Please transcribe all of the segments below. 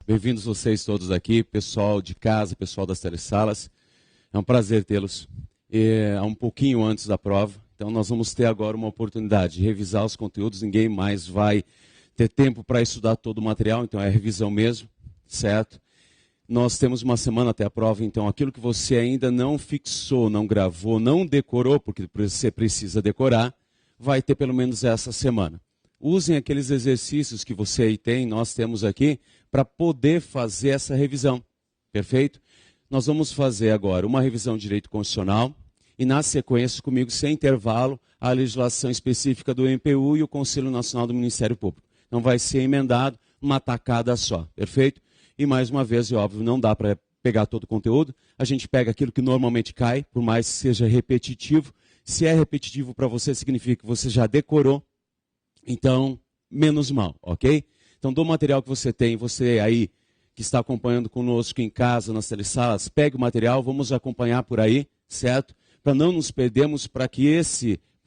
Bem-vindos vocês todos aqui, pessoal de casa, pessoal das telesalas. É um prazer tê-los. Um pouquinho antes da prova, então nós vamos ter agora uma oportunidade de revisar os conteúdos. Ninguém mais vai ter tempo para estudar todo o material, então é revisão mesmo, certo? Nós temos uma semana até a prova, então aquilo que você ainda não fixou, não gravou, não decorou, porque você precisa decorar, vai ter pelo menos essa semana. Usem aqueles exercícios que você aí tem, nós temos aqui, para poder fazer essa revisão, perfeito? Nós vamos fazer agora uma revisão de direito constitucional e, na sequência, comigo, sem intervalo, a legislação específica do MPU e o Conselho Nacional do Ministério Público. Não vai ser emendado, uma tacada só, perfeito? E, mais uma vez, é óbvio, não dá para pegar todo o conteúdo, a gente pega aquilo que normalmente cai, por mais que seja repetitivo. Se é repetitivo para você, significa que você já decorou, então, menos mal, ok? Então, do material que você tem, você aí que está acompanhando conosco em casa, nas telesalas, pegue o material, vamos acompanhar por aí, certo? Para não nos perdermos, para que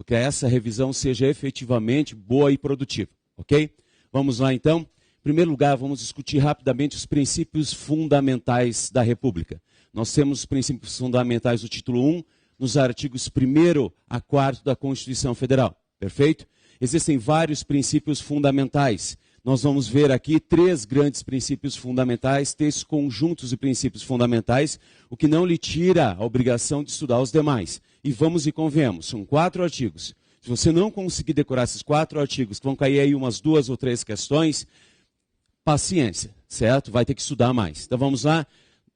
essa revisão seja efetivamente boa e produtiva, ok? Vamos lá então. Em primeiro lugar, vamos discutir rapidamente os princípios fundamentais da República. Nós temos os princípios fundamentais do título 1, nos artigos 1º a 4º da Constituição Federal, perfeito? Existem vários princípios fundamentais. Nós vamos ver aqui 3 grandes princípios fundamentais, 3 conjuntos de princípios fundamentais, o que não lhe tira a obrigação de estudar os demais. E vamos e convenhamos, são 4 artigos. Se você não conseguir decorar esses 4 artigos, que vão cair aí umas 2 ou 3 questões, paciência, certo? Vai ter que estudar mais. Então vamos lá.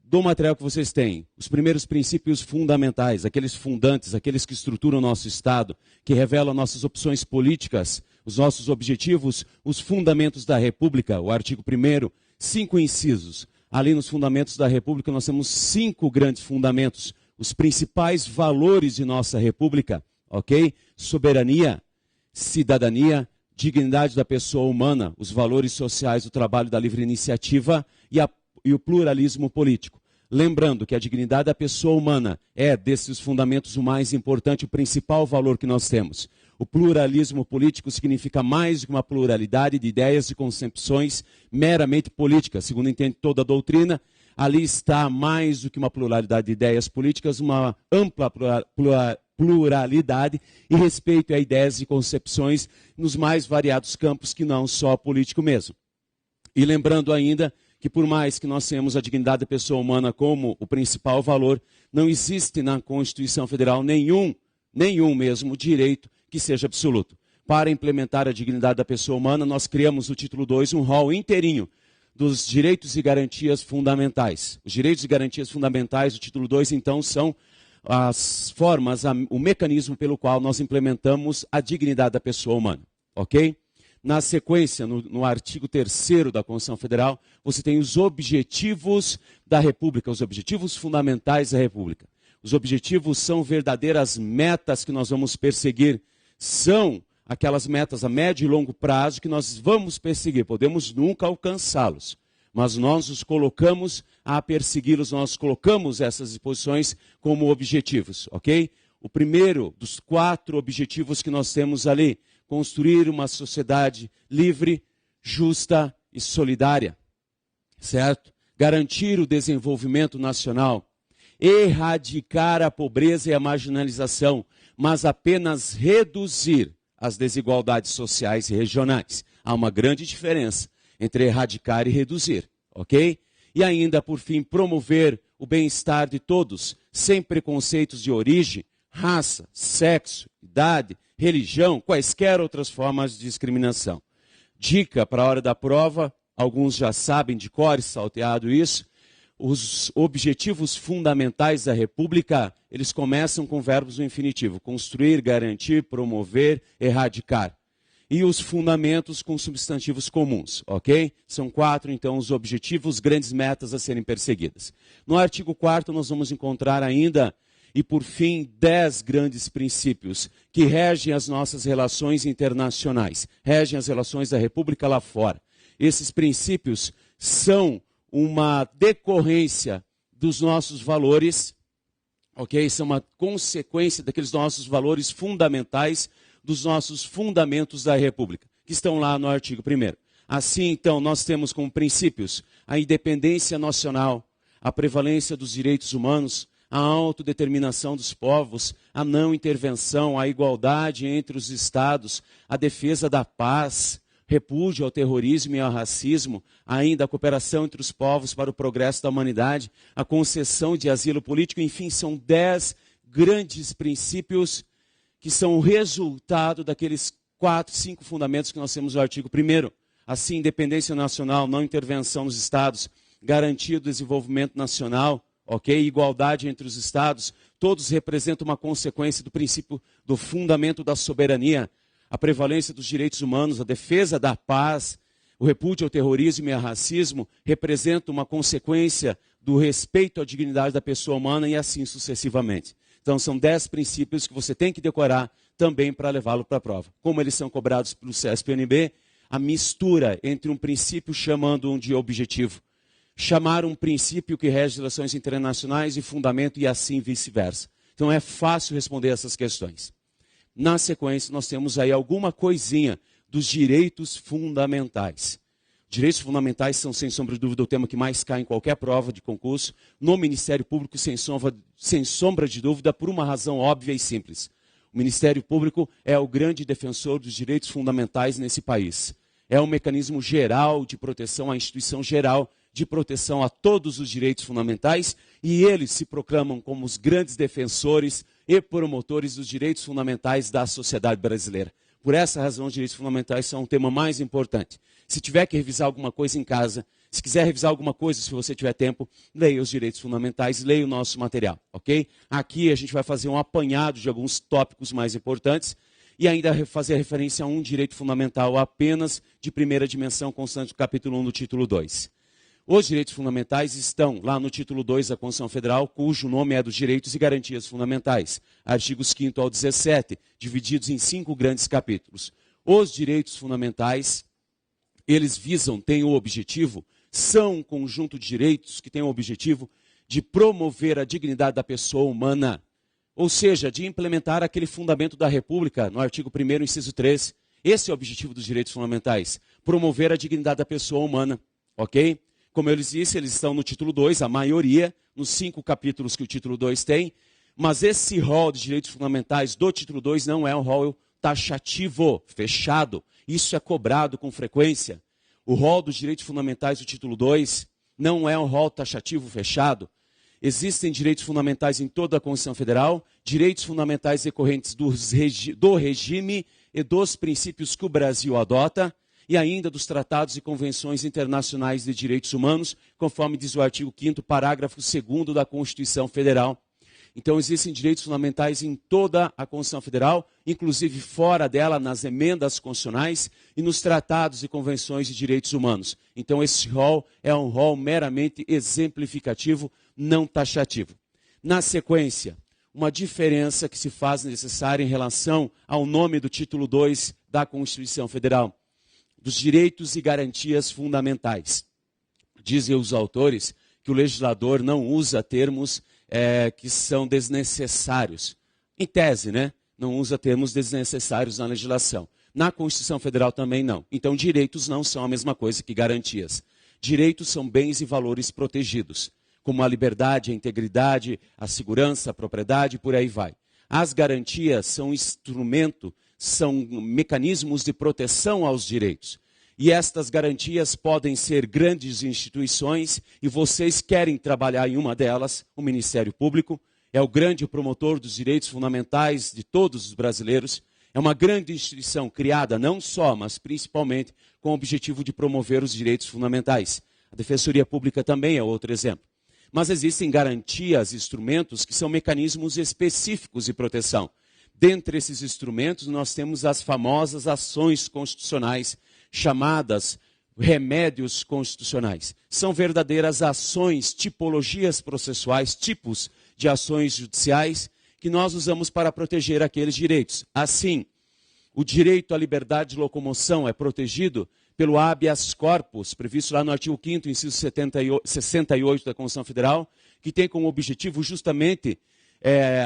Do material que vocês têm, os primeiros princípios fundamentais, aqueles fundantes, aqueles que estruturam o nosso Estado, que revelam nossas opções políticas, os nossos objetivos, os fundamentos da República, o artigo 1º, 5 incisos. Ali nos fundamentos da República nós temos 5 grandes fundamentos, os principais valores de nossa República, ok? Soberania, cidadania, dignidade da pessoa humana, os valores sociais do trabalho da livre iniciativa e o pluralismo político. Lembrando que a dignidade da pessoa humana é, desses fundamentos, o mais importante, o principal valor que nós temos. O pluralismo político significa mais do que uma pluralidade de ideias e concepções meramente políticas. Segundo entende toda a doutrina, ali está mais do que uma pluralidade de ideias políticas, uma ampla pluralidade e respeito a ideias e concepções nos mais variados campos que não só político mesmo. E lembrando ainda que por mais que nós tenhamos a dignidade da pessoa humana como o principal valor, não existe na Constituição Federal nenhum mesmo direito que seja absoluto. Para implementar a dignidade da pessoa humana, nós criamos no título 2 um rol inteirinho dos direitos e garantias fundamentais. Os direitos e garantias fundamentais do título 2, então, são as formas, o mecanismo pelo qual nós implementamos a dignidade da pessoa humana, ok? Na sequência, no artigo 3º da Constituição Federal, você tem os objetivos da República, os objetivos fundamentais da República. Os objetivos são verdadeiras metas que nós vamos perseguir, são aquelas metas a médio e longo prazo que nós vamos perseguir, podemos nunca alcançá-los, mas nós nos colocamos a persegui-los, nós colocamos essas disposições como objetivos, ok? O primeiro dos 4 objetivos que nós temos ali, construir uma sociedade livre, justa e solidária, certo? Garantir o desenvolvimento nacional, erradicar a pobreza e a marginalização, mas apenas reduzir as desigualdades sociais e regionais. Há uma grande diferença entre erradicar e reduzir, ok? E ainda, por fim, promover o bem-estar de todos, sem preconceitos de origem, raça, sexo, idade, religião, quaisquer outras formas de discriminação. Dica para a hora da prova, alguns já sabem de cor, salteado isso, os objetivos fundamentais da República, eles começam com verbos no infinitivo, construir, garantir, promover, erradicar. E os fundamentos com substantivos comuns, ok? São 4, então, os objetivos, grandes metas a serem perseguidas. No artigo 4º, nós vamos encontrar ainda, e por fim, 10 grandes princípios que regem as nossas relações internacionais, regem as relações da República lá fora. Esses princípios são uma decorrência dos nossos valores, ok? São uma consequência daqueles nossos valores fundamentais, dos nossos fundamentos da República, que estão lá no artigo 1º. Assim, então, nós temos como princípios a independência nacional, a prevalência dos direitos humanos, a autodeterminação dos povos, a não intervenção, a igualdade entre os estados, a defesa da paz, repúdio ao terrorismo e ao racismo, ainda a cooperação entre os povos para o progresso da humanidade, a concessão de asilo político, enfim, são 10 grandes princípios que são o resultado daqueles 4, 5 fundamentos que nós temos no artigo 1º. Assim, independência nacional, não intervenção nos estados, garantia do desenvolvimento nacional, ok? Igualdade entre os estados, todos representam uma consequência do princípio do fundamento da soberania, a prevalência dos direitos humanos, a defesa da paz, o repúdio ao terrorismo e ao racismo representam uma consequência do respeito à dignidade da pessoa humana e assim sucessivamente. Então são 10 princípios que você tem que decorar também para levá-lo para a prova. Como eles são cobrados pelo CESP-NB, a mistura entre um princípio chamando um de objetivo, chamar um princípio que rege relações internacionais e fundamento e assim vice-versa. Então é fácil responder essas questões. Na sequência, nós temos aí alguma coisinha dos direitos fundamentais. Direitos fundamentais são, sem sombra de dúvida, o tema que mais cai em qualquer prova de concurso, no Ministério Público, sem sombra de dúvida, por uma razão óbvia e simples. O Ministério Público é o grande defensor dos direitos fundamentais nesse país. É um mecanismo geral de proteção, a instituição geral de proteção a todos os direitos fundamentais, e eles se proclamam como os grandes defensores e promotores dos direitos fundamentais da sociedade brasileira. Por essa razão, os direitos fundamentais são o tema mais importante. Se tiver que revisar alguma coisa em casa, se quiser revisar alguma coisa, se você tiver tempo, leia os direitos fundamentais, leia o nosso material, ok? Aqui a gente vai fazer um apanhado de alguns tópicos mais importantes e ainda fazer referência a um direito fundamental apenas de primeira dimensão, constante do capítulo 1 do título 2. Os direitos fundamentais estão lá no título 2 da Constituição Federal, cujo nome é dos direitos e garantias fundamentais. Artigos 5º ao 17, divididos em 5 grandes capítulos. Os direitos fundamentais, eles têm o objetivo, são um conjunto de direitos que têm o objetivo de promover a dignidade da pessoa humana. Ou seja, de implementar aquele fundamento da República, no artigo 1º, inciso 3. Esse é o objetivo dos direitos fundamentais, promover a dignidade da pessoa humana, ok? Como eu lhes disse, eles estão no título 2, a maioria, nos 5 capítulos que o título 2 tem, mas esse rol de direitos fundamentais do título 2 não é um rol taxativo, fechado. Isso é cobrado com frequência. O rol dos direitos fundamentais do título 2 não é um rol taxativo fechado. Existem direitos fundamentais em toda a Constituição Federal, direitos fundamentais decorrentes do regime e dos princípios que o Brasil adota, e ainda dos tratados e convenções internacionais de direitos humanos, conforme diz o artigo 5º, parágrafo 2º da Constituição Federal. Então, existem direitos fundamentais em toda a Constituição Federal, inclusive fora dela, nas emendas constitucionais e nos tratados e convenções de direitos humanos. Então, esse rol é um rol meramente exemplificativo, não taxativo. Na sequência, uma diferença que se faz necessária em relação ao nome do título 2 da Constituição Federal, dos direitos e garantias fundamentais. Dizem os autores que o legislador não usa termos que são desnecessários. Em tese, né? Não usa termos desnecessários na legislação. Na Constituição Federal também não. Então, direitos não são a mesma coisa que garantias. Direitos são bens e valores protegidos, como a liberdade, a integridade, a segurança, a propriedade, por aí vai. As garantias são são mecanismos de proteção aos direitos. E estas garantias podem ser grandes instituições, e vocês querem trabalhar em uma delas, o Ministério Público, é o grande promotor dos direitos fundamentais de todos os brasileiros, é uma grande instituição criada não só, mas principalmente com o objetivo de promover os direitos fundamentais. A Defensoria Pública também é outro exemplo. Mas existem garantias, instrumentos que são mecanismos específicos de proteção. Dentre esses instrumentos, nós temos as famosas ações constitucionais, chamadas remédios constitucionais. São verdadeiras ações, tipologias processuais, tipos de ações judiciais que nós usamos para proteger aqueles direitos. Assim, o direito à liberdade de locomoção é protegido pelo habeas corpus, previsto lá no artigo 5º, inciso 68 da Constituição Federal, que tem como objetivo justamente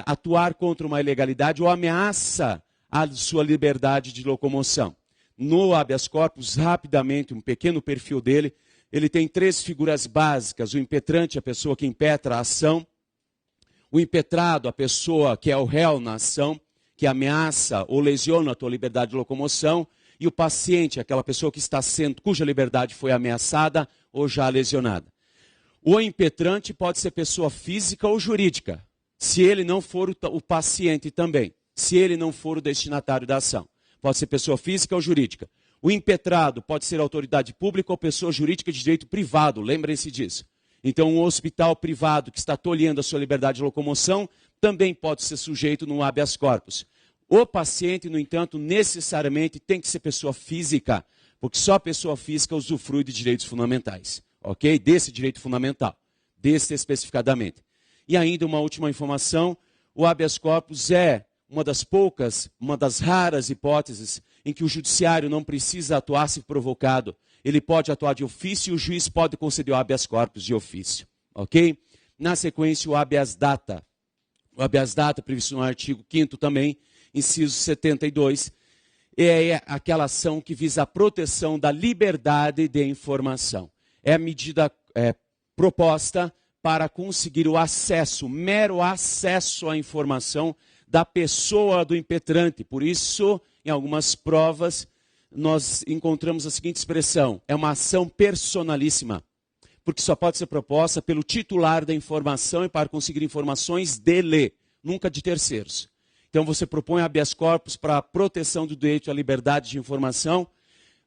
atuar contra uma ilegalidade ou ameaça à sua liberdade de locomoção. no habeas corpus, rapidamente, um pequeno perfil dele. Ele tem 3 figuras básicas: o impetrante, a pessoa que impetra a ação; o impetrado, a pessoa que é o réu na ação, que ameaça ou lesiona a tua liberdade de locomoção; e o paciente, aquela pessoa que está sendo, cuja liberdade foi ameaçada ou já lesionada. O impetrante pode ser pessoa física ou jurídica, se ele não for o paciente também, se ele não for o destinatário da ação. Pode ser pessoa física ou jurídica. O impetrado pode ser autoridade pública ou pessoa jurídica de direito privado, lembrem-se disso. Então, um hospital privado que está tolhendo a sua liberdade de locomoção também pode ser sujeito no habeas corpus. O paciente, no entanto, necessariamente tem que ser pessoa física, porque só a pessoa física usufrui de direitos fundamentais, ok? Desse direito fundamental, desse especificadamente. E ainda uma última informação: o habeas corpus é uma das raras hipóteses em que o judiciário não precisa atuar se provocado. Ele pode atuar de ofício e o juiz pode conceder o habeas corpus de ofício, ok? Na sequência, o habeas data. O habeas data, previsto no artigo 5º também, inciso 72, é aquela ação que visa a proteção da liberdade de informação. É a medida proposta para conseguir o acesso, mero acesso à informação da pessoa do impetrante. Por isso, em algumas provas, nós encontramos a seguinte expressão: é uma ação personalíssima, porque só pode ser proposta pelo titular da informação e para conseguir informações dele, nunca de terceiros. Então você propõe habeas corpus para a proteção do direito à liberdade de informação,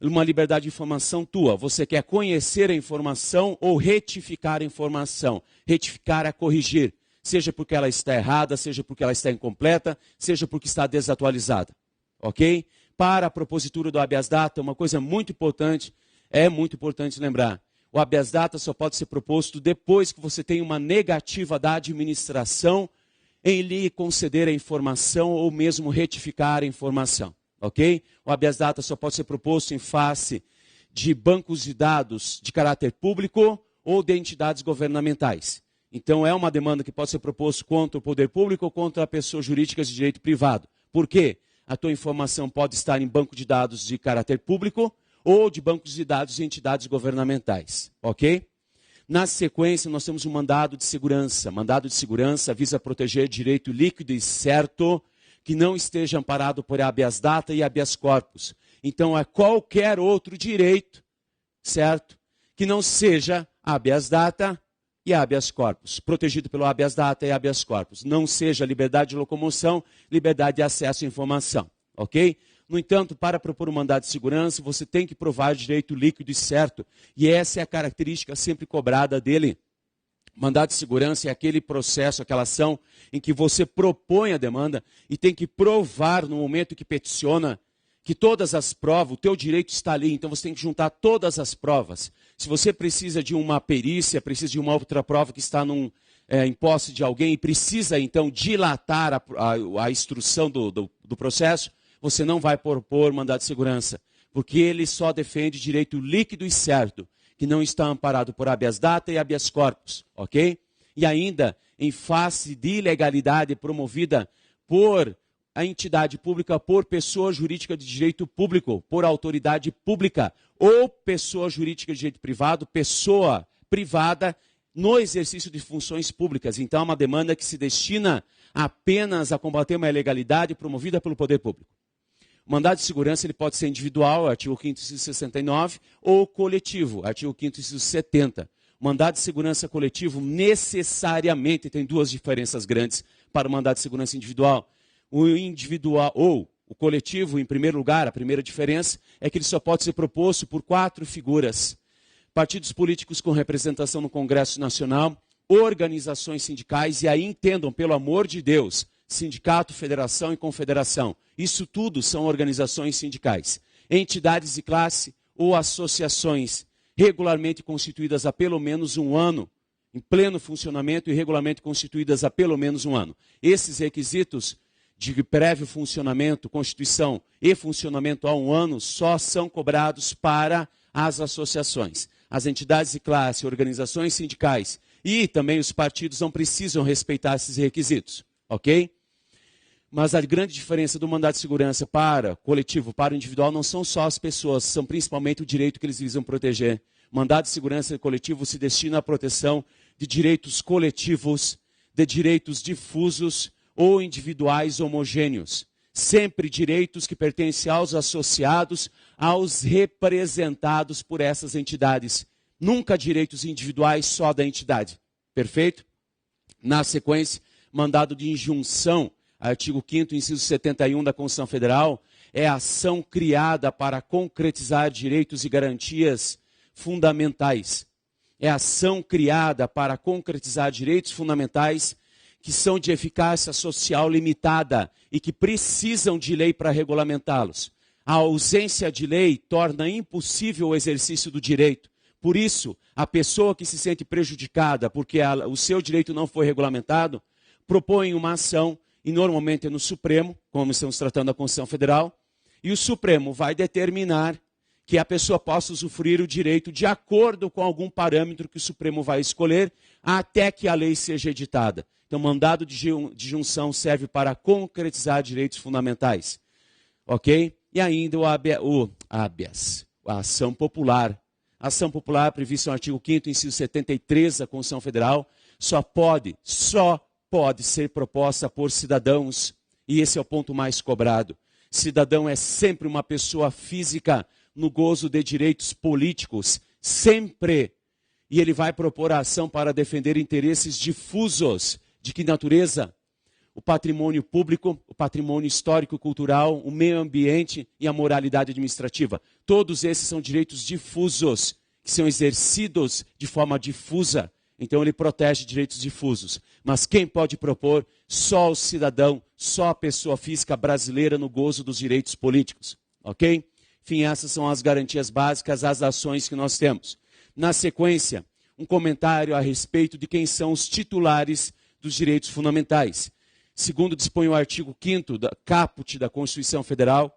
uma liberdade de informação tua. Você quer conhecer a informação ou retificar a informação. Retificar é corrigir, seja porque ela está errada, seja porque ela está incompleta, seja porque está desatualizada. Ok? Para a propositura do habeas data, uma coisa muito importante lembrar: o habeas data só pode ser proposto depois que você tem uma negativa da administração em lhe conceder a informação ou mesmo retificar a informação, ok? O habeas data só pode ser proposto em face de bancos de dados de caráter público ou de entidades governamentais. Então é uma demanda que pode ser proposta contra o poder público ou contra pessoas jurídicas de direito privado. Por quê? A tua informação pode estar em banco de dados de caráter público ou de bancos de dados de entidades governamentais, ok? Na sequência, nós temos um mandado de segurança. Mandado de segurança visa proteger direito líquido e certo que não esteja amparado por habeas data e habeas corpus. Então, é qualquer outro direito, certo, que não seja habeas data e habeas corpus. Protegido pelo habeas data e habeas corpus. Não seja liberdade de locomoção, liberdade de acesso à informação, ok? No entanto, para propor um mandado de segurança, você tem que provar direito líquido e certo. E essa é a característica sempre cobrada dele. Mandado de segurança é aquele processo, aquela ação em que você propõe a demanda e tem que provar no momento que peticiona que todas as provas, o teu direito está ali. Então você tem que juntar todas as provas. Se você precisa de uma perícia, precisa de uma outra prova que está em posse de alguém e precisa então dilatar a instrução do processo, você não vai propor mandado de segurança, porque ele só defende direito líquido e certo, que não está amparado por habeas data e habeas corpus, ok? E ainda, em face de ilegalidade promovida por a entidade pública, por pessoa jurídica de direito público, por autoridade pública, ou pessoa jurídica de direito privado, pessoa privada, no exercício de funções públicas. Então, é uma demanda que se destina apenas a combater uma ilegalidade promovida pelo poder público. O mandado de segurança ele pode ser individual, artigo 5º, inciso 69, ou coletivo, artigo 5º, inciso 70. O mandado de segurança coletivo necessariamente tem duas diferenças grandes para o mandado de segurança individual. O individual ou o coletivo, em primeiro lugar, a primeira diferença é que ele só pode ser proposto por 4 figuras: partidos políticos com representação no Congresso Nacional, organizações sindicais, e aí entendam, pelo amor de Deus, sindicato, federação e confederação. Isso tudo são organizações sindicais. Entidades de classe ou associações regularmente constituídas há pelo menos um ano, em pleno funcionamento e regularmente constituídas há pelo menos um ano. Esses requisitos de prévio funcionamento, constituição e funcionamento há um ano só são cobrados para as associações. As entidades de classe, organizações sindicais e também os partidos não precisam respeitar esses requisitos, ok? Mas a grande diferença do mandado de segurança para coletivo, para o individual, não são só as pessoas, são principalmente o direito que eles visam proteger. O mandado de segurança coletivo se destina à proteção de direitos coletivos, de direitos difusos ou individuais homogêneos. Sempre direitos que pertencem aos associados, aos representados por essas entidades. Nunca direitos individuais só da entidade. Perfeito? Na sequência, mandado de injunção, artigo 5º, inciso 71 da Constituição Federal, é a ação criada para concretizar direitos e garantias fundamentais. É a ação criada para concretizar direitos fundamentais que são de eficácia social limitada e que precisam de lei para regulamentá-los. A ausência de lei torna impossível o exercício do direito. Por isso, a pessoa que se sente prejudicada porque o seu direito não foi regulamentado, propõe uma ação, e normalmente é no Supremo, como estamos tratando da Constituição Federal, e o Supremo vai determinar que a pessoa possa usufruir o direito de acordo com algum parâmetro que o Supremo vai escolher, até que a lei seja editada. Então, mandado de junção serve para concretizar direitos fundamentais. Ok? E ainda o habeas, a ação popular. A ação popular, prevista no artigo 5º, inciso 73 da Constituição Federal, só pode ser proposta por cidadãos, e esse é o ponto mais cobrado. Cidadão é sempre uma pessoa física no gozo de direitos políticos, sempre. E ele vai propor a ação para defender interesses difusos. De que natureza? O patrimônio público, o patrimônio histórico-cultural, o meio ambiente e a moralidade administrativa. Todos esses são direitos difusos, que são exercidos de forma difusa. Então ele protege direitos difusos. Mas quem pode propor? Só o cidadão, só a pessoa física brasileira no gozo dos direitos políticos. Ok? Enfim, essas são as garantias básicas, as ações que nós temos. Na sequência, um comentário a respeito de quem são os titulares dos direitos fundamentais. Segundo dispõe o artigo 5º da caput da Constituição Federal,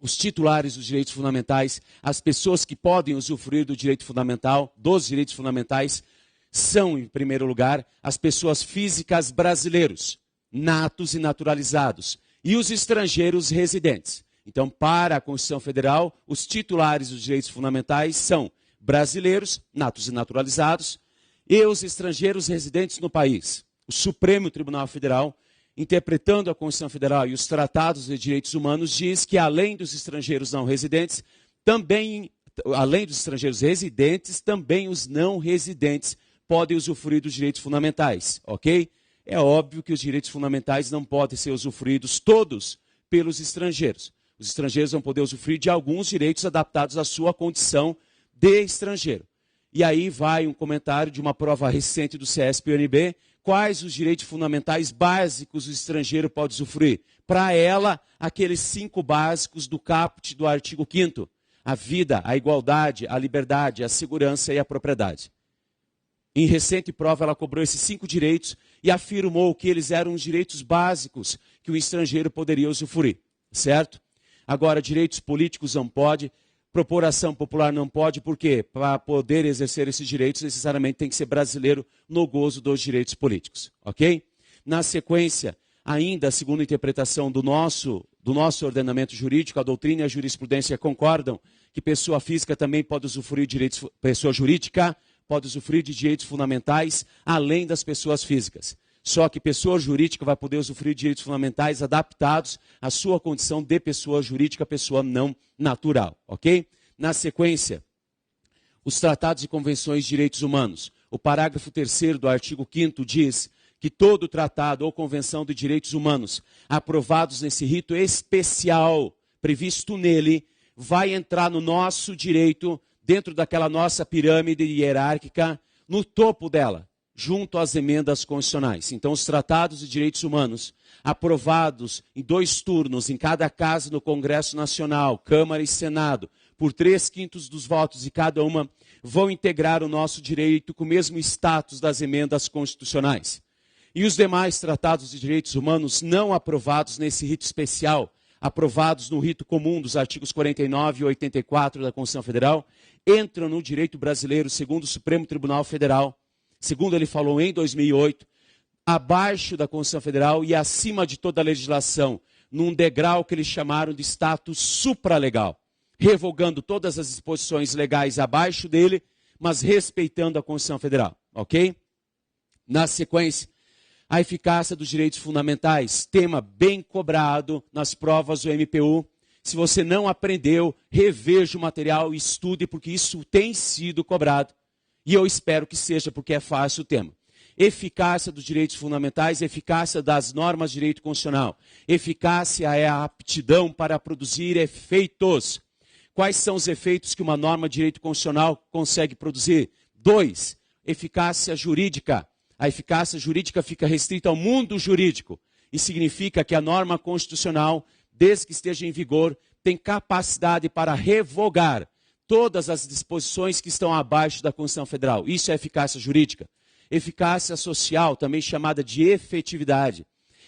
os titulares dos direitos fundamentais, as pessoas que podem usufruir do direito fundamental, dos direitos fundamentais, são, em primeiro lugar, as pessoas físicas brasileiros, natos e naturalizados, e os estrangeiros residentes. Então, para a Constituição Federal, os titulares dos direitos fundamentais são brasileiros, natos e naturalizados, e os estrangeiros residentes no país. O Supremo Tribunal Federal, interpretando a Constituição Federal e os tratados de direitos humanos, diz que além dos estrangeiros não residentes, também os não residentes podem usufruir dos direitos fundamentais, ok? É óbvio que os direitos fundamentais não podem ser usufruídos todos pelos estrangeiros. Os estrangeiros vão poder usufruir de alguns direitos adaptados à sua condição de estrangeiro. E aí vai um comentário de uma prova recente do CESP-UNB, quais os direitos fundamentais básicos o estrangeiro pode usufruir. Para ela, aqueles 5 básicos do caput do artigo 5º. A vida, a igualdade, a liberdade, a segurança e a propriedade. Em recente prova, ela cobrou esses 5 direitos e afirmou que eles eram os direitos básicos que o estrangeiro poderia usufruir. Certo? Agora, direitos políticos não pode. Propor ação popular não pode, por quê? Para poder exercer esses direitos, necessariamente tem que ser brasileiro no gozo dos direitos políticos, ok? Na sequência, ainda, segundo a interpretação do nosso ordenamento jurídico, a doutrina e a jurisprudência concordam que pessoa física também pode usufruir de direitos, pessoa jurídica pode usufruir de direitos fundamentais, além das pessoas físicas. Só que pessoa jurídica vai poder usufruir de direitos fundamentais adaptados à sua condição de pessoa jurídica, pessoa não natural, ok? Na sequência, os tratados e convenções de direitos humanos. O parágrafo 3º do artigo 5º diz que todo tratado ou convenção de direitos humanos aprovados nesse rito especial previsto nele vai entrar no nosso direito, dentro daquela nossa pirâmide hierárquica, no topo dela, junto às emendas constitucionais. Então, os tratados de direitos humanos, aprovados em 2 turnos em cada casa no Congresso Nacional, Câmara e Senado, por 3/5 dos votos de cada uma, vão integrar o nosso direito com o mesmo status das emendas constitucionais. E os demais tratados de direitos humanos não aprovados nesse rito especial, aprovados no rito comum dos artigos 49 e 84 da Constituição Federal, entram no direito brasileiro segundo o Supremo Tribunal Federal. Segundo ele falou em 2008, abaixo da Constituição Federal e acima de toda a legislação, num degrau que eles chamaram de status supralegal, revogando todas as disposições legais abaixo dele, mas respeitando a Constituição Federal, ok? Na sequência, a eficácia dos direitos fundamentais, tema bem cobrado nas provas do MPU. Se você não aprendeu, reveja o material e estude, porque isso tem sido cobrado. E eu espero que seja, porque é fácil o tema. Eficácia dos direitos fundamentais, eficácia das normas de direito constitucional. Eficácia é a aptidão para produzir efeitos. Quais são os efeitos que uma norma de direito constitucional consegue produzir? 2, eficácia jurídica. A eficácia jurídica fica restrita ao mundo jurídico. E significa que a norma constitucional, desde que esteja em vigor, tem capacidade para revogar todas as disposições que estão abaixo da Constituição Federal. Isso é eficácia jurídica. Eficácia social, também chamada de efetividade,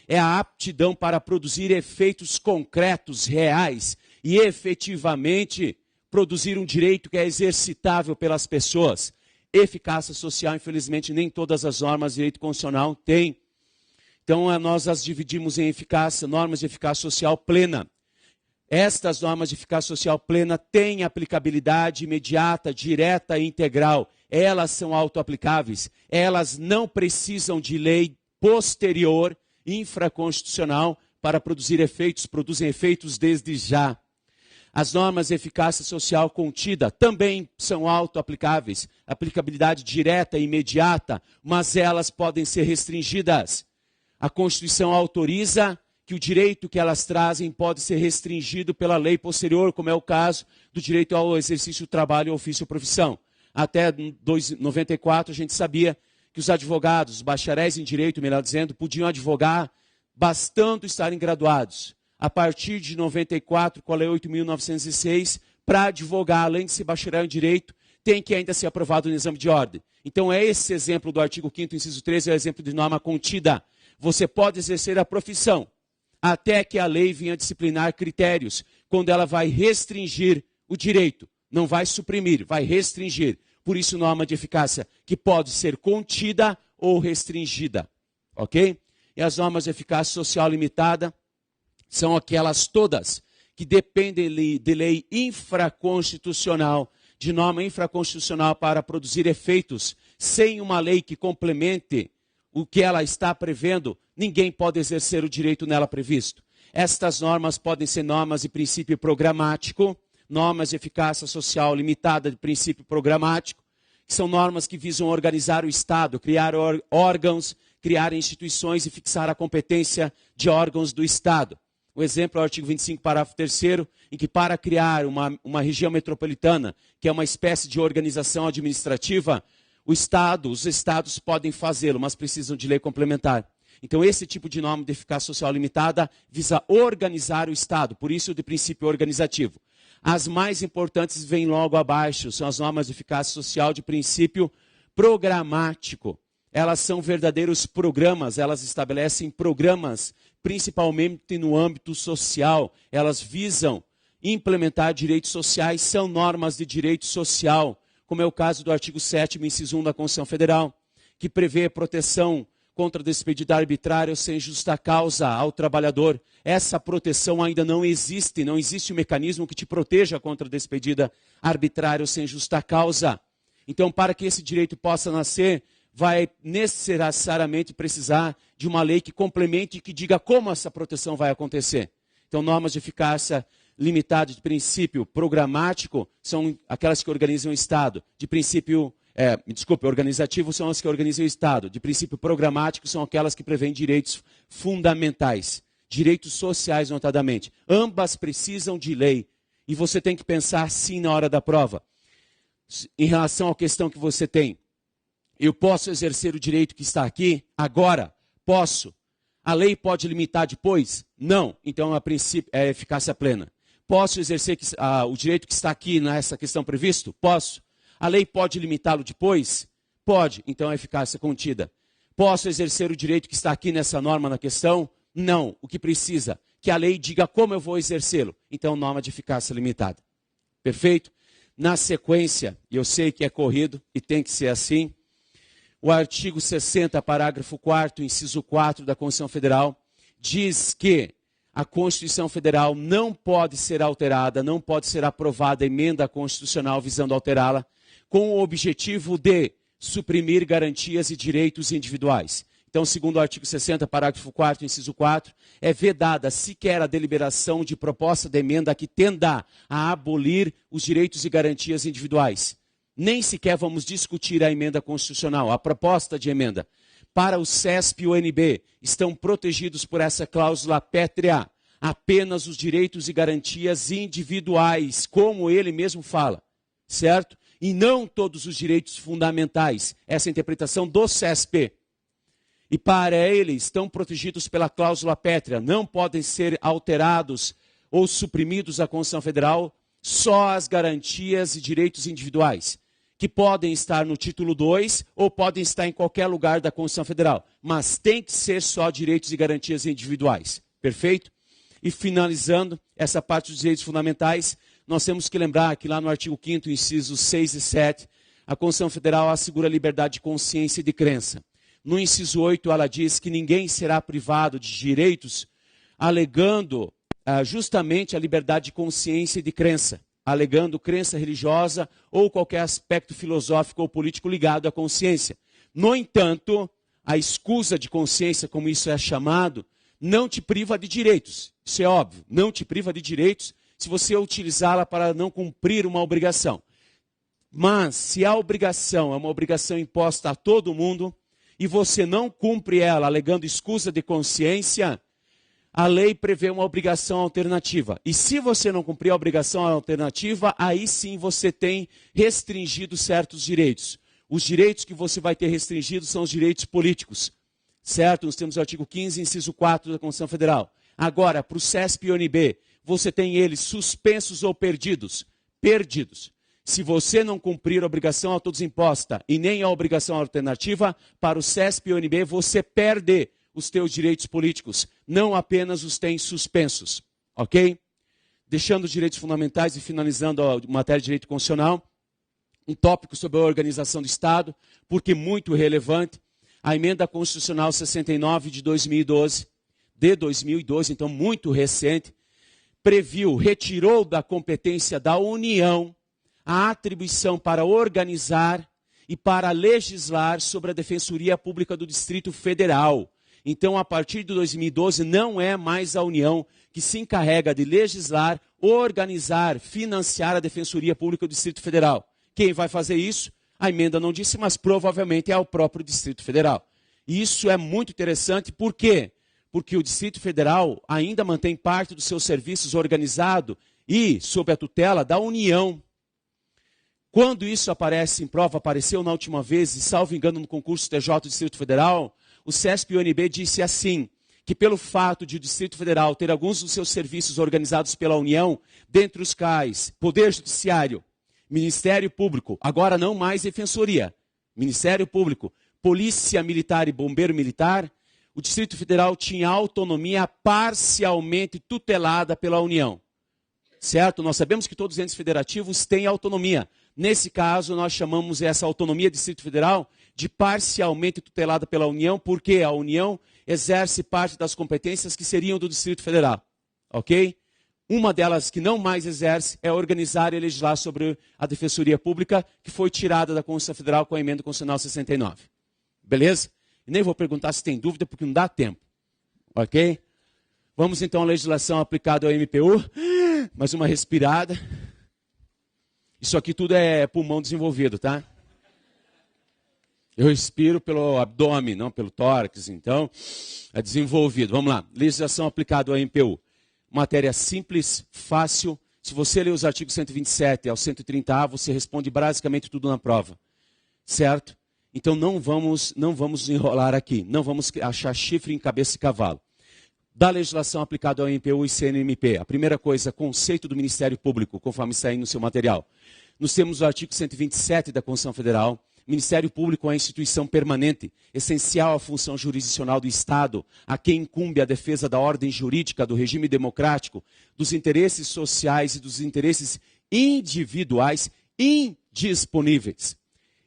é a aptidão para produzir efeitos concretos, reais, e efetivamente produzir um direito que é exercitável pelas pessoas. Eficácia social, infelizmente, nem todas as normas de direito constitucional têm. Então, nós as dividimos em eficácia, normas de eficácia social plena. Estas normas de eficácia social plena têm aplicabilidade imediata, direta e integral. Elas são autoaplicáveis. Elas não precisam de lei posterior, infraconstitucional, para produzir efeitos. Produzem efeitos desde já. As normas de eficácia social contida também são autoaplicáveis. Aplicabilidade direta e imediata, mas elas podem ser restringidas. A Constituição autoriza que o direito que elas trazem pode ser restringido pela lei posterior, como é o caso do direito ao exercício do trabalho, ofício ou profissão. Até 94 a gente sabia que os advogados, os bacharéis em direito, melhor dizendo, podiam advogar bastando estarem graduados. A partir de 94, com a lei 8.906, para advogar, além de ser bacharel em direito, tem que ainda ser aprovado no exame de ordem. Então é esse exemplo do artigo 5º, inciso 13, é o exemplo de norma contida. Você pode exercer a profissão, até que a lei venha disciplinar critérios, quando ela vai restringir o direito. Não vai suprimir, vai restringir. Por isso, norma de eficácia que pode ser contida ou restringida. Ok? E as normas de eficácia social limitada são aquelas todas que dependem de lei infraconstitucional, de norma infraconstitucional para produzir efeitos. Sem uma lei que complemente o que ela está prevendo, ninguém pode exercer o direito nela previsto. Estas normas podem ser normas de princípio programático, normas de eficácia social limitada de princípio programático, que são normas que visam organizar o Estado, criar órgãos, criar instituições e fixar a competência de órgãos do Estado. O exemplo é o artigo 25, parágrafo 3º, em que para criar uma região metropolitana, que é uma espécie de organização administrativa, os estados podem fazê-lo, mas precisam de lei complementar. Então, esse tipo de norma de eficácia social limitada visa organizar o Estado, por isso de princípio organizativo. As mais importantes vêm logo abaixo, são as normas de eficácia social de princípio programático. Elas são verdadeiros programas, elas estabelecem programas, principalmente no âmbito social. Elas visam implementar direitos sociais, são normas de direito social, como é o caso do artigo 7º, inciso 1 da Constituição Federal, que prevê proteção contra despedida arbitrária ou sem justa causa ao trabalhador. Essa proteção ainda não existe um mecanismo que te proteja contra despedida arbitrária ou sem justa causa. Então, para que esse direito possa nascer, vai necessariamente precisar de uma lei que complemente e que diga como essa proteção vai acontecer. Então, normas de eficácia limitada de princípio programático são aquelas que organizam o Estado. De princípio, organizativo são as que organizam o Estado. De princípio programático são aquelas que prevêem direitos fundamentais, direitos sociais notadamente. Ambas precisam de lei. E você tem que pensar sim na hora da prova. Em relação à questão que você tem, eu posso exercer o direito que está aqui agora? Posso. A lei pode limitar depois? Não. Então, a princípio, é eficácia plena. Posso exercer o direito que está aqui nessa questão previsto? Posso. A lei pode limitá-lo depois? Pode. Então, é eficácia contida. Posso exercer o direito que está aqui nessa norma na questão? Não. O que precisa? Que a lei diga como eu vou exercê-lo. Então, norma de eficácia limitada. Perfeito? Na sequência, e eu sei que é corrido e tem que ser assim, O artigo 60, parágrafo 4º, inciso 4 da Constituição Federal, diz que a Constituição Federal não pode ser alterada, não pode ser aprovada emenda constitucional visando alterá-la, com o objetivo de suprimir garantias e direitos individuais. Então, segundo o artigo 60, parágrafo 4º, inciso 4, é vedada sequer a deliberação de proposta de emenda que tenda a abolir os direitos e garantias individuais. Nem sequer vamos discutir a emenda constitucional, a proposta de emenda. Para o CESP e o ONB, estão protegidos por essa cláusula pétrea apenas os direitos e garantias individuais, como ele mesmo fala, certo? E não todos os direitos fundamentais. Essa é a interpretação do CESP. E para ele, estão protegidos pela cláusula pétrea, não podem ser alterados ou suprimidos a Constituição Federal só as garantias e direitos individuais, que podem estar no título 2 ou podem estar em qualquer lugar da Constituição Federal, mas tem que ser só direitos e garantias individuais, perfeito? E finalizando essa parte dos direitos fundamentais, nós temos que lembrar que lá no artigo 5º, incisos 6 e 7, a Constituição Federal assegura a liberdade de consciência e de crença. No inciso 8, ela diz que ninguém será privado de direitos, alegando justamente a liberdade de consciência e de crença, alegando crença religiosa ou qualquer aspecto filosófico ou político ligado à consciência. No entanto, a escusa de consciência, como isso é chamado, não te priva de direitos. Isso é óbvio, não te priva de direitos se você utilizá-la para não cumprir uma obrigação. Mas, se a obrigação é uma obrigação imposta a todo mundo, e você não cumpre ela alegando escusa de consciência, a lei prevê uma obrigação alternativa. E se você não cumprir a obrigação alternativa, aí sim você tem restringido certos direitos. Os direitos que você vai ter restringidos são os direitos políticos. Certo? Nós temos o artigo 15, inciso 4 da Constituição Federal. Agora, para o CESP e ONB, você tem eles suspensos ou perdidos. Perdidos. Se você não cumprir a obrigação a todos imposta e nem a obrigação alternativa, para o CESP e ONB você perde os teus direitos políticos, não apenas os tem suspensos, ok? Deixando os direitos fundamentais e finalizando a matéria de direito constitucional, um tópico sobre a organização do Estado, porque muito relevante, a emenda constitucional 69 de 2012, então muito recente, retirou da competência da União a atribuição para organizar e para legislar sobre a Defensoria Pública do Distrito Federal. Então, a partir de 2012, não é mais a União que se encarrega de legislar, organizar, financiar a Defensoria Pública do Distrito Federal. Quem vai fazer isso? A emenda não disse, mas provavelmente é o próprio Distrito Federal. E isso é muito interessante, por quê? Porque o Distrito Federal ainda mantém parte dos seus serviços organizado e sob a tutela da União. Quando isso aparece em prova, apareceu na última vez, e salvo engano no concurso TJ do Distrito Federal, o CESP e o ONB disse assim, que pelo fato de o Distrito Federal ter alguns dos seus serviços organizados pela União, dentre os quais Poder Judiciário, Ministério Público, agora não mais Defensoria, Ministério Público, Polícia Militar e Bombeiro Militar, o Distrito Federal tinha autonomia parcialmente tutelada pela União. Certo? Nós sabemos que todos os entes federativos têm autonomia. Nesse caso, nós chamamos essa autonomia do Distrito Federal de parcialmente tutelada pela União, porque a União exerce parte das competências que seriam do Distrito Federal. Ok? Uma delas que não mais exerce é organizar e legislar sobre a Defensoria Pública, que foi tirada da Constituição Federal com a emenda constitucional 69. Beleza? E nem vou perguntar se tem dúvida, porque não dá tempo. Ok? Vamos então à legislação aplicada ao MPU. Mais uma respirada. Isso aqui tudo é pulmão desenvolvido, tá? Eu respiro pelo abdômen, não pelo tórax, então é desenvolvido. Vamos lá. Legislação aplicada ao MPU. Matéria simples, fácil. Se você ler os artigos 127 ao 130A, você responde basicamente tudo na prova. Certo? Então não vamos enrolar aqui. Não vamos achar chifre em cabeça de cavalo. Da legislação aplicada ao MPU e CNMP. A primeira coisa, conceito do Ministério Público, conforme está aí no seu material. Nós temos o artigo 127 da Constituição Federal. Ministério Público é a instituição permanente, essencial à função jurisdicional do Estado, a quem incumbe a defesa da ordem jurídica, do regime democrático, dos interesses sociais e dos interesses individuais indisponíveis.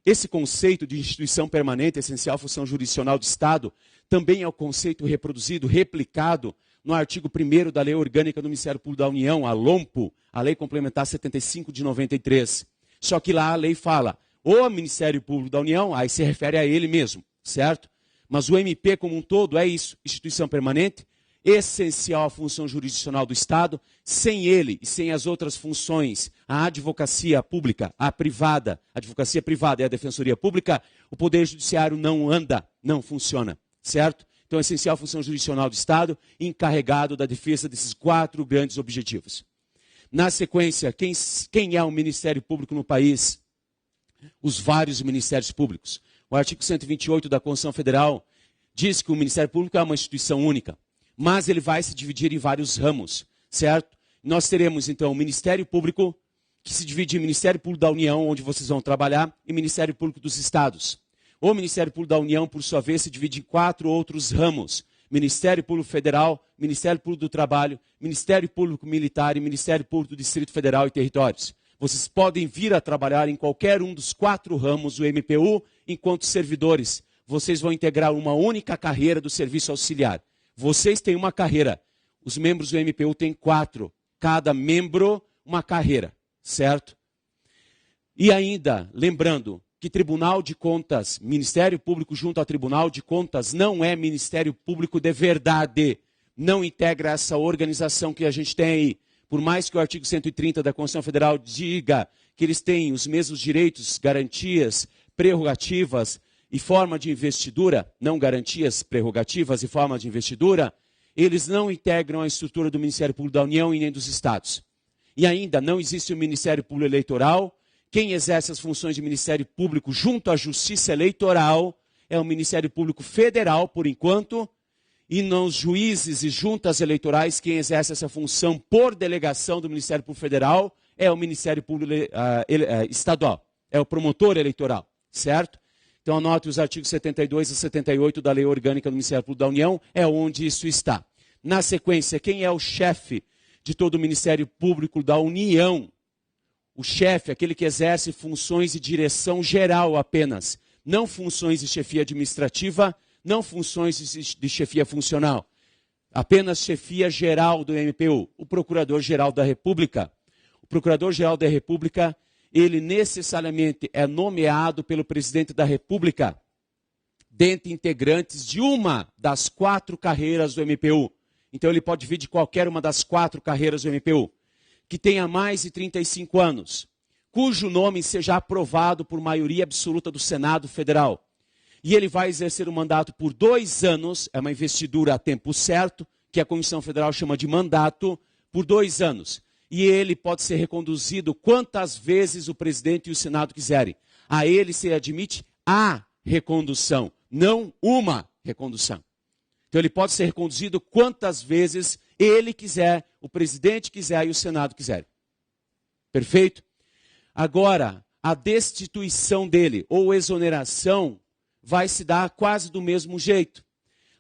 Esse conceito de instituição permanente, essencial função jurisdicional do Estado, também é o conceito reproduzido, replicado no artigo 1º da Lei Orgânica do Ministério Público da União, a LOMPO, a Lei Complementar 75 de 93. Só que lá a lei fala, o Ministério Público da União, aí se refere a ele mesmo, certo? Mas o MP como um todo é isso, instituição permanente, essencial à função jurisdicional do Estado. Sem ele e sem as outras funções, a advocacia pública, a privada, a advocacia privada e a defensoria pública, o Poder Judiciário não anda, não funciona, certo? Então, essencial à função jurisdicional do Estado, encarregado da defesa desses 4 grandes objetivos. Na sequência, quem é o Ministério Público no país? Os vários ministérios públicos. O artigo 128 da Constituição Federal diz que o Ministério Público é uma instituição única, mas ele vai se dividir em vários ramos, certo? Nós teremos, então, o Ministério Público, que se divide em Ministério Público da União, onde vocês vão trabalhar, e Ministério Público dos Estados. O Ministério Público da União, por sua vez, se divide em 4 outros ramos. Ministério Público Federal, Ministério Público do Trabalho, Ministério Público Militar e Ministério Público do Distrito Federal e Territórios. Vocês podem vir a trabalhar em qualquer um dos 4 ramos do MPU enquanto servidores. Vocês vão integrar uma única carreira do serviço auxiliar. Vocês têm uma carreira. Os membros do MPU têm 4. Cada membro, uma carreira, certo? E ainda, lembrando que Tribunal de Contas, Ministério Público junto ao Tribunal de Contas, não é Ministério Público de verdade. Não integra essa organização que a gente tem aí. Por mais que o artigo 130 da Constituição Federal diga que eles têm os mesmos direitos, garantias, prerrogativas e forma de investidura, não garantias, prerrogativas e forma de investidura, eles não integram a estrutura do Ministério Público da União e nem dos Estados. E ainda não existe o Ministério Público Eleitoral. Quem exerce as funções de Ministério Público junto à Justiça Eleitoral é o Ministério Público Federal, por enquanto, e nos juízes e juntas eleitorais, quem exerce essa função por delegação do Ministério Público Federal é o Ministério Público Estadual, é o promotor eleitoral, certo? Então anote os artigos 72 a 78 da Lei Orgânica do Ministério Público da União, é onde isso está. Na sequência, quem é o chefe de todo o Ministério Público da União? O chefe, aquele que exerce funções de direção geral apenas, não funções de chefia administrativa, não funções de chefia funcional, apenas chefia geral do MPU, o Procurador-Geral da República. O Procurador-Geral da República, ele necessariamente é nomeado pelo Presidente da República, dentre integrantes de uma das 4 carreiras do MPU. Então ele pode vir de qualquer uma das 4 carreiras do MPU, que tenha mais de 35 anos, cujo nome seja aprovado por maioria absoluta do Senado Federal. E ele vai exercer o mandato por 2 anos, é uma investidura a tempo certo, que a Constituição Federal chama de mandato, por 2 anos. E ele pode ser reconduzido quantas vezes o presidente e o Senado quiserem. A ele se admite a recondução, não uma recondução. Então ele pode ser reconduzido quantas vezes ele quiser, o presidente quiser e o Senado quiser. Perfeito? Agora, a destituição dele, ou exoneração, vai se dar quase do mesmo jeito.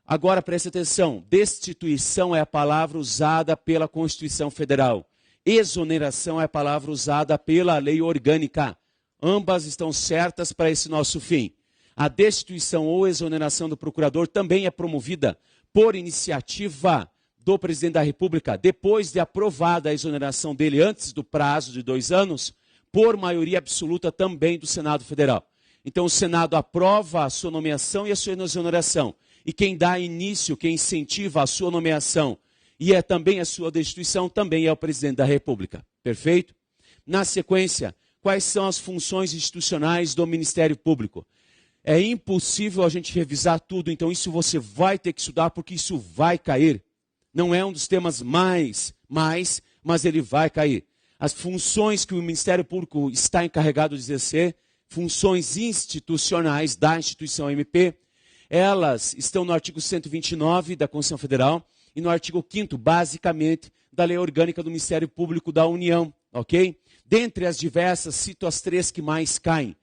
Agora, preste atenção, destituição é a palavra usada pela Constituição Federal. Exoneração é a palavra usada pela lei orgânica. Ambas estão certas para esse nosso fim. A destituição ou exoneração do procurador também é promovida por iniciativa do presidente da República, depois de aprovada a exoneração dele antes do prazo de 2 anos, por maioria absoluta também do Senado Federal. Então o Senado aprova a sua nomeação e a sua exoneração. E quem dá início, quem incentiva a sua nomeação e é também a sua destituição, também é o presidente da República. Perfeito? Na sequência, quais são as funções institucionais do Ministério Público? É impossível a gente revisar tudo, então isso você vai ter que estudar, porque isso vai cair. Não é um dos temas mas ele vai cair. As funções que o Ministério Público está encarregado de exercer, funções institucionais da instituição MP, elas estão no artigo 129 da Constituição Federal e no artigo 5º, basicamente, da Lei Orgânica do Ministério Público da União, ok? Dentre as diversas, cito as 3 que mais caem.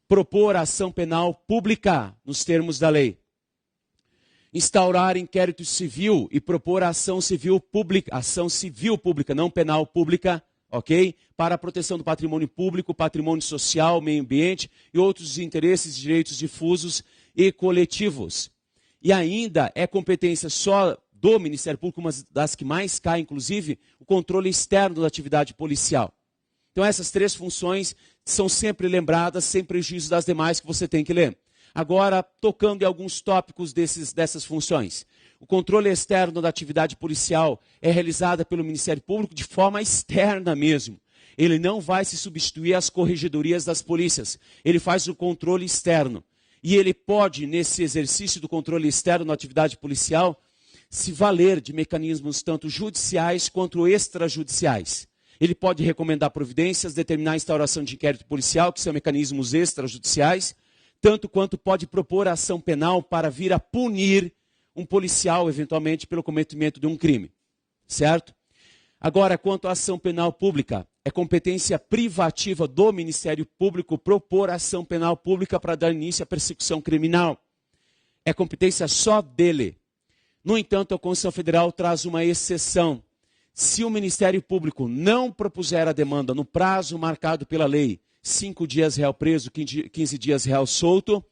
Propor ação penal pública, nos termos da lei. Instaurar inquérito civil e propor ação civil pública, não penal pública, ok? Para a proteção do patrimônio público, patrimônio social, meio ambiente e outros interesses e direitos difusos e coletivos. E ainda é competência só do Ministério Público, uma das que mais cai, inclusive, o controle externo da atividade policial. Então essas três funções são sempre lembradas, sem prejuízo das demais que você tem que ler. Agora, tocando em alguns tópicos dessas funções. O controle externo da atividade policial é realizado pelo Ministério Público de forma externa mesmo. Ele não vai se substituir às corregedorias das polícias. Ele faz o controle externo. E ele pode, nesse exercício do controle externo na atividade policial, se valer de mecanismos tanto judiciais quanto extrajudiciais. Ele pode recomendar providências, determinar a instauração de inquérito policial, que são mecanismos extrajudiciais, tanto quanto pode propor ação penal para vir a punir um policial, eventualmente, pelo cometimento de um crime. Certo? Agora, quanto à ação penal pública, é competência privativa do Ministério Público propor ação penal pública para dar início à persecução criminal. É competência só dele. No entanto, a Constituição Federal traz uma exceção. Se o Ministério Público não propuser a demanda no prazo marcado pela lei, 5 dias réu preso, 15 dias réu solto,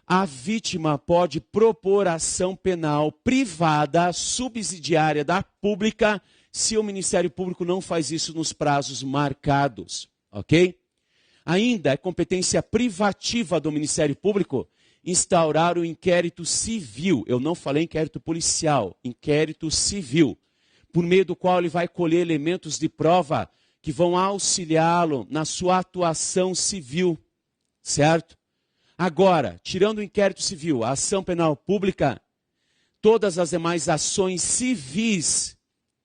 a vítima pode propor ação penal privada, subsidiária da pública, se o Ministério Público não faz isso nos prazos marcados, ok? Ainda é competência privativa do Ministério Público instaurar o inquérito civil. Eu não falei inquérito policial, inquérito civil, por meio do qual ele vai colher elementos de prova que vão auxiliá-lo na sua atuação civil, certo? Agora, tirando o inquérito civil, a ação penal pública, todas as demais ações civis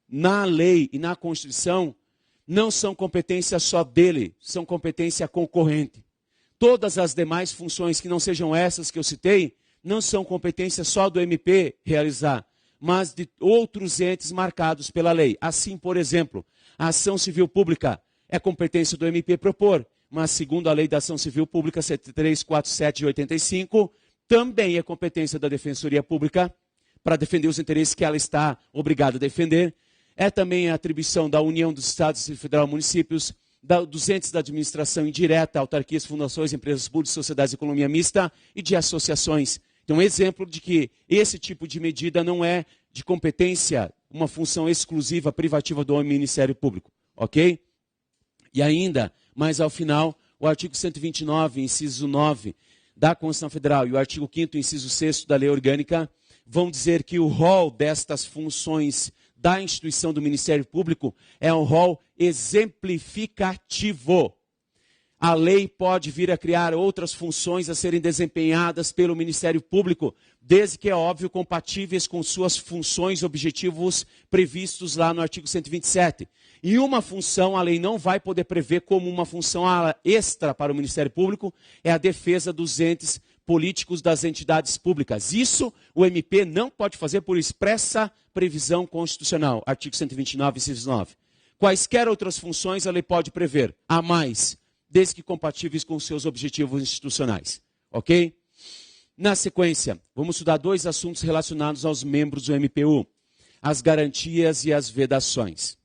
na lei e na Constituição não são competência só dele, são competência concorrente. Todas as demais funções que não sejam essas que eu citei, não são competência só do MP realizar, mas de outros entes marcados pela lei. Assim, por exemplo, a ação civil pública é competência do MP propor, mas segundo a lei da ação civil pública 7347 de 85, também é competência da Defensoria Pública para defender os interesses que ela está obrigada a defender. É também a atribuição da União dos Estados, Distrito Federal e Municípios, dos entes da administração indireta, autarquias, fundações, empresas públicas, sociedades de economia mista e de associações. Então, exemplo de que esse tipo de medida não é de competência, uma função exclusiva, privativa do Ministério Público, ok? E ainda, mais ao final, o artigo 129, inciso 9 da Constituição Federal e o artigo 5º, inciso 6º da Lei Orgânica vão dizer que o rol destas funções da instituição do Ministério Público é um rol exemplificativo. A lei pode vir a criar outras funções a serem desempenhadas pelo Ministério Público, desde que, é óbvio, compatíveis com suas funções e objetivos previstos lá no artigo 127. E uma função a lei não vai poder prever como uma função extra para o Ministério Público, é a defesa dos entes políticos das entidades públicas. Isso o MP não pode fazer por expressa previsão constitucional, artigo 129, inciso 9. Quaisquer outras funções a lei pode prever, a mais, desde que compatíveis com seus objetivos institucionais. Ok? Na sequência, vamos estudar 2 assuntos relacionados aos membros do MPU: as garantias e as vedações.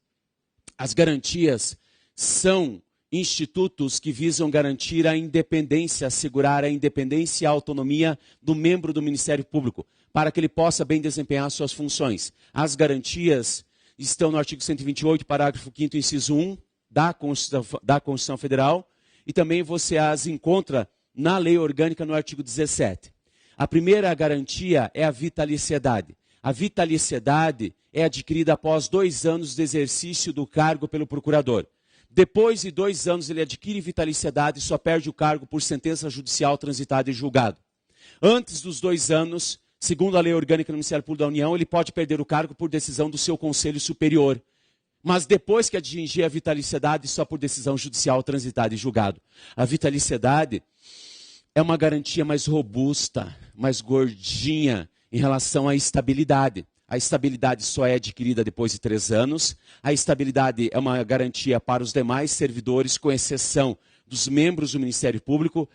As garantias são institutos que visam garantir a independência, assegurar a independência e a autonomia do membro do Ministério Público, para que ele possa bem desempenhar suas funções. As garantias estão no artigo 128, parágrafo 5º, inciso 1 da Constituição Federal, e também você as encontra na Lei Orgânica no artigo 17. A primeira garantia é a vitaliciedade. A vitaliciedade é adquirida após 2 anos de exercício do cargo pelo procurador. Depois de 2 anos ele adquire vitaliciedade e só perde o cargo por sentença judicial transitada e julgado. Antes dos 2 anos, segundo a Lei Orgânica do Ministério Público da União, ele pode perder o cargo por decisão do seu Conselho Superior. Mas depois que atingir a vitaliciedade, só por decisão judicial transitada e julgado. A vitaliciedade é uma garantia mais robusta, mais gordinha em relação à estabilidade. A estabilidade só é adquirida depois de 3 anos. A estabilidade é uma garantia para os demais servidores, com exceção dos membros do Ministério Público,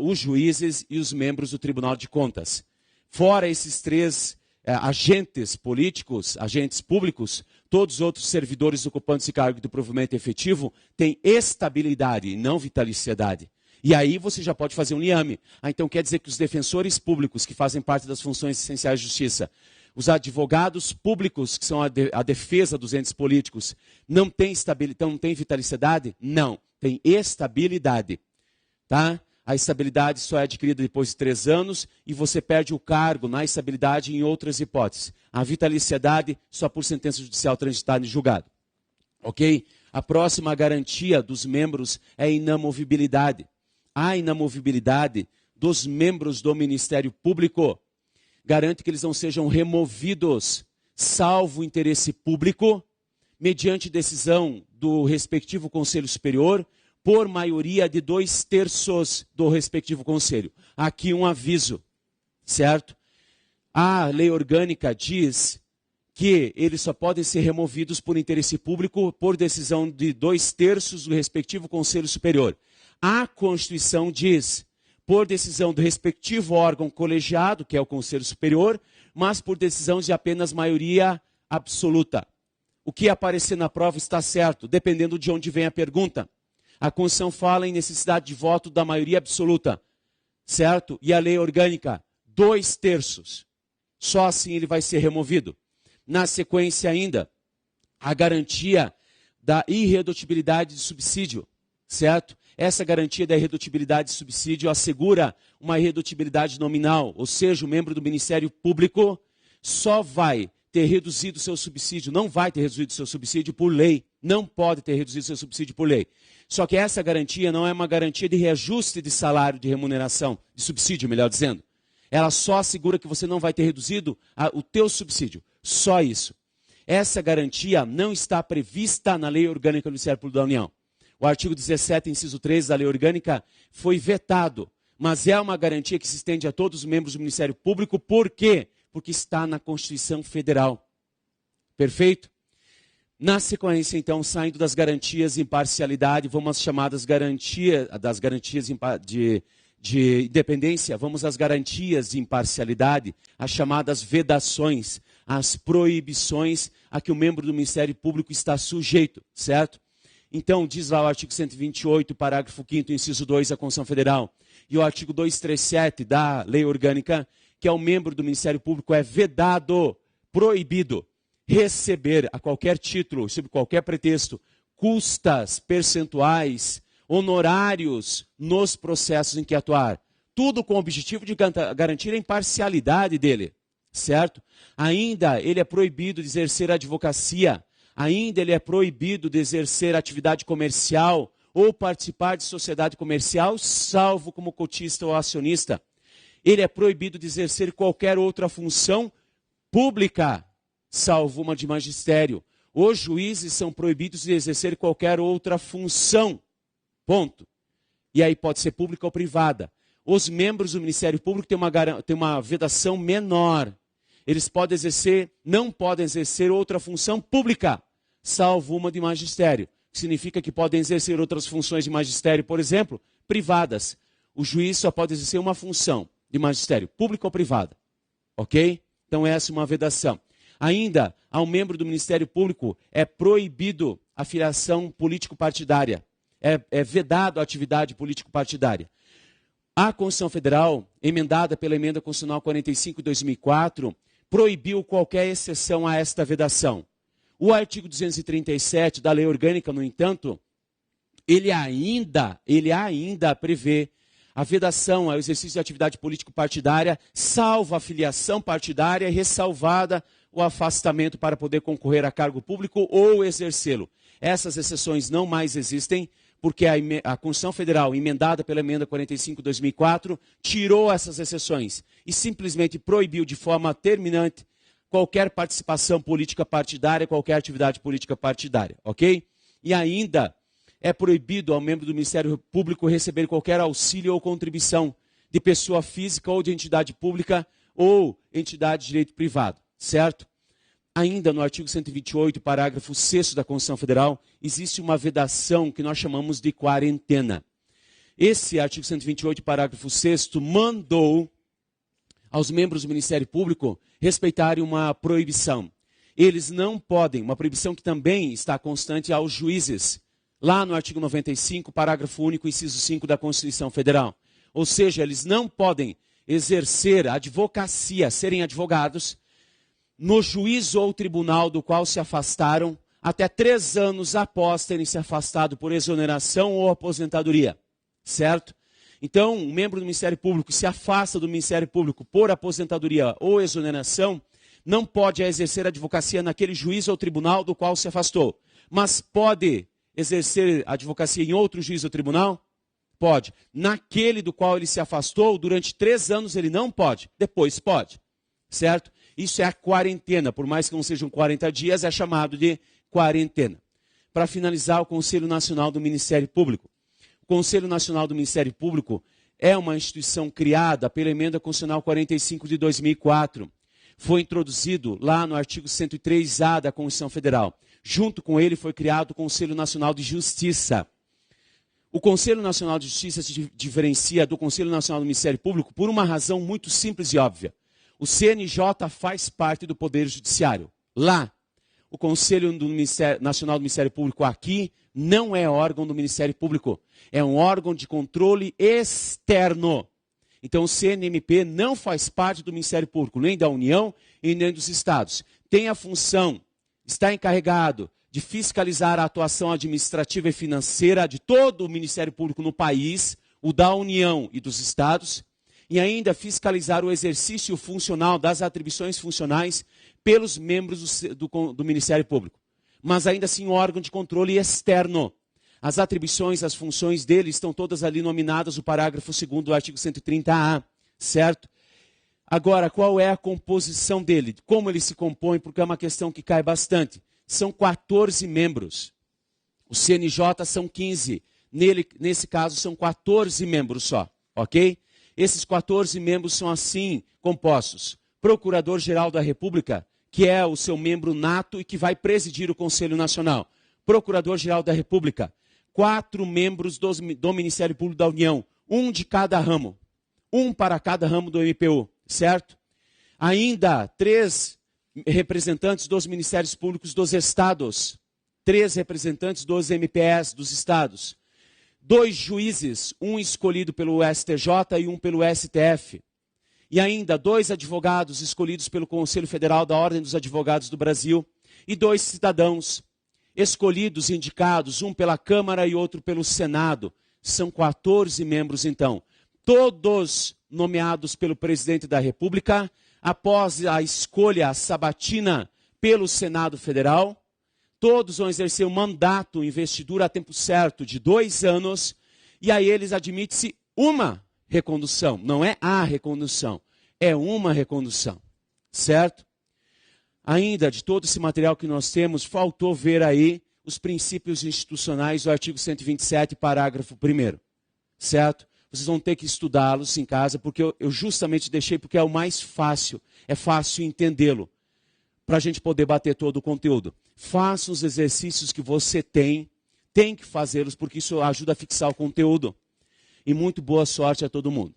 os juízes e os membros do Tribunal de Contas. Fora esses 3 agentes políticos, agentes públicos, todos os outros servidores ocupantes de cargo de provimento efetivo, têm estabilidade e não vitaliciedade. E aí você já pode fazer um liame. Então quer dizer que os defensores públicos que fazem parte das funções essenciais de justiça, os advogados públicos, que são a defesa dos entes políticos, não têm estabilidade, não têm vitaliciedade? Não, tem estabilidade. Tá? A estabilidade só é adquirida depois de 3 anos e você perde o cargo na estabilidade em outras hipóteses. A vitaliciedade só por sentença judicial transitada em julgado. Ok? A próxima garantia dos membros é a inamovibilidade. A inamovibilidade dos membros do Ministério Público garante que eles não sejam removidos, salvo interesse público, mediante decisão do respectivo Conselho Superior, por maioria de 2/3 do respectivo conselho. Aqui um aviso, certo? A lei orgânica diz que eles só podem ser removidos por interesse público por decisão de 2/3 do respectivo Conselho Superior. A Constituição diz, por decisão do respectivo órgão colegiado, que é o Conselho Superior, mas por decisão de apenas maioria absoluta. O que aparecer na prova está certo, dependendo de onde vem a pergunta. A Constituição fala em necessidade de voto da maioria absoluta, certo? E a lei orgânica, 2/3. Só assim ele vai ser removido. Na sequência ainda, a garantia da irredutibilidade de subsídio, certo? Essa garantia da irredutibilidade de subsídio assegura uma irredutibilidade nominal, ou seja, o membro do Ministério Público só vai ter reduzido seu subsídio, não vai ter reduzido seu subsídio por lei, não pode ter reduzido seu subsídio por lei. Só que essa garantia não é uma garantia de reajuste de salário, de remuneração, de subsídio, melhor dizendo. Ela só assegura que você não vai ter reduzido o teu subsídio, só isso. Essa garantia não está prevista na Lei Orgânica do Ministério Público da União. O artigo 17, inciso 3 da Lei Orgânica foi vetado, mas é uma garantia que se estende a todos os membros do Ministério Público. Por quê? Porque está na Constituição Federal. Perfeito? Na sequência, então, saindo das garantias de imparcialidade, vamos às chamadas garantias de independência, vamos às garantias de imparcialidade, as chamadas vedações, as proibições a que o membro do Ministério Público está sujeito, certo? Então, diz lá o artigo 128, parágrafo 5º, inciso 2 da Constituição Federal, e o artigo 237 da Lei Orgânica, que ao membro do Ministério Público é vedado, proibido, receber a qualquer título, sob qualquer pretexto, custas, percentuais, honorários nos processos em que atuar. Tudo com o objetivo de garantir a imparcialidade dele, certo? Ainda ele é proibido de exercer advocacia, ainda ele é proibido de exercer atividade comercial ou participar de sociedade comercial, salvo como cotista ou acionista. Ele é proibido de exercer qualquer outra função pública, salvo uma de magistério. Os juízes são proibidos de exercer qualquer outra função. Ponto. E aí pode ser pública ou privada. Os membros do Ministério Público têm uma vedação menor. Eles não podem exercer outra função pública, salvo uma de magistério. Que significa que podem exercer outras funções de magistério, por exemplo, privadas. O juiz só pode exercer uma função de magistério, pública ou privada. Ok? Então essa é uma vedação. Ainda, ao membro do Ministério Público é proibido a filiação político-partidária. É vedado a atividade político-partidária. A Constituição Federal, emendada pela Emenda Constitucional 45 de 2004, proibiu qualquer exceção a esta vedação. O artigo 237 da Lei Orgânica, no entanto, ele ainda prevê a vedação ao exercício de atividade político-partidária, salvo a filiação partidária, ressalvada o afastamento para poder concorrer a cargo público ou exercê-lo. Essas exceções não mais existem, porque a Constituição Federal, emendada pela Emenda 45 de 2004, tirou essas exceções e simplesmente proibiu de forma terminante qualquer participação política partidária, qualquer atividade política partidária, ok? E ainda é proibido ao membro do Ministério Público receber qualquer auxílio ou contribuição de pessoa física ou de entidade pública ou entidade de direito privado, certo? Ainda no artigo 128, parágrafo 6º da Constituição Federal, existe uma vedação que nós chamamos de quarentena. Esse artigo 128, parágrafo 6º, mandou aos membros do Ministério Público respeitarem uma proibição. eles não podem, uma proibição que também está constante aos juízes, lá no artigo 95, parágrafo único, inciso 5 da Constituição Federal. Ou seja, eles não podem exercer advocacia, serem advogados, no juízo ou tribunal do qual se afastaram até 3 anos após terem se afastado por exoneração ou aposentadoria, certo? Então, um membro do Ministério Público se afasta do Ministério Público por aposentadoria ou exoneração, não pode exercer advocacia naquele juízo ou tribunal do qual se afastou. Mas pode exercer advocacia em outro juízo ou tribunal? Pode. Naquele do qual ele se afastou, durante 3 anos ele não pode. Depois pode. Certo? Isso é a quarentena. Por mais que não sejam 40 dias, é chamado de quarentena. Para finalizar, o Conselho Nacional do Ministério Público. O Conselho Nacional do Ministério Público é uma instituição criada pela Emenda Constitucional 45 de 2004. Foi introduzido lá no artigo 103A da Constituição Federal. Junto com ele foi criado o Conselho Nacional de Justiça. O Conselho Nacional de Justiça se diferencia do Conselho Nacional do Ministério Público por uma razão muito simples e óbvia. O CNJ faz parte do Poder Judiciário. Lá, o Conselho Nacional do Ministério Público aqui não é órgão do Ministério Público. É um órgão de controle externo. Então, o CNMP não faz parte do Ministério Público, nem da União e nem dos Estados. Tem a função, está encarregado de fiscalizar a atuação administrativa e financeira de todo o Ministério Público no país, o da União e dos Estados, e ainda fiscalizar o exercício funcional das atribuições funcionais pelos membros do Ministério Público. Mas ainda assim, um órgão de controle externo. As atribuições, as funções dele estão todas ali nominadas no parágrafo 2º do artigo 130A, certo? Agora, qual é a composição dele? Como ele se compõe? Porque é uma questão que cai bastante. São 14 membros. O CNJ são 15. Nesse caso, são 14 membros só, ok? Esses 14 membros são assim compostos. Procurador-Geral da República, que é o seu membro nato e que vai presidir o Conselho Nacional. Procurador-Geral da República. 4 membros do Ministério Público da União, um de cada ramo, um para cada ramo do MPU, certo? Ainda 3 representantes dos Ministérios Públicos dos Estados, 3 representantes dos MPS dos Estados, 2 juízes, um escolhido pelo STJ e um pelo STF, e ainda 2 advogados escolhidos pelo Conselho Federal da Ordem dos Advogados do Brasil e 2 cidadãos escolhidos, indicados, um pela Câmara e outro pelo Senado. São 14 membros, então. Todos nomeados pelo presidente da República, após a escolha sabatina pelo Senado Federal. Todos vão exercer um mandato, investidura a tempo certo, de 2 anos. E a eles admite-se uma recondução. Não é a recondução, é uma recondução. Certo? Ainda, de todo esse material que nós temos, faltou ver aí os princípios institucionais do artigo 127, parágrafo 1º. Certo? Vocês vão ter que estudá-los em casa, porque eu justamente deixei porque é o mais fácil. É fácil entendê-lo, para a gente poder bater todo o conteúdo. Faça os exercícios que você tem que fazê-los, porque isso ajuda a fixar o conteúdo. E muito boa sorte a todo mundo.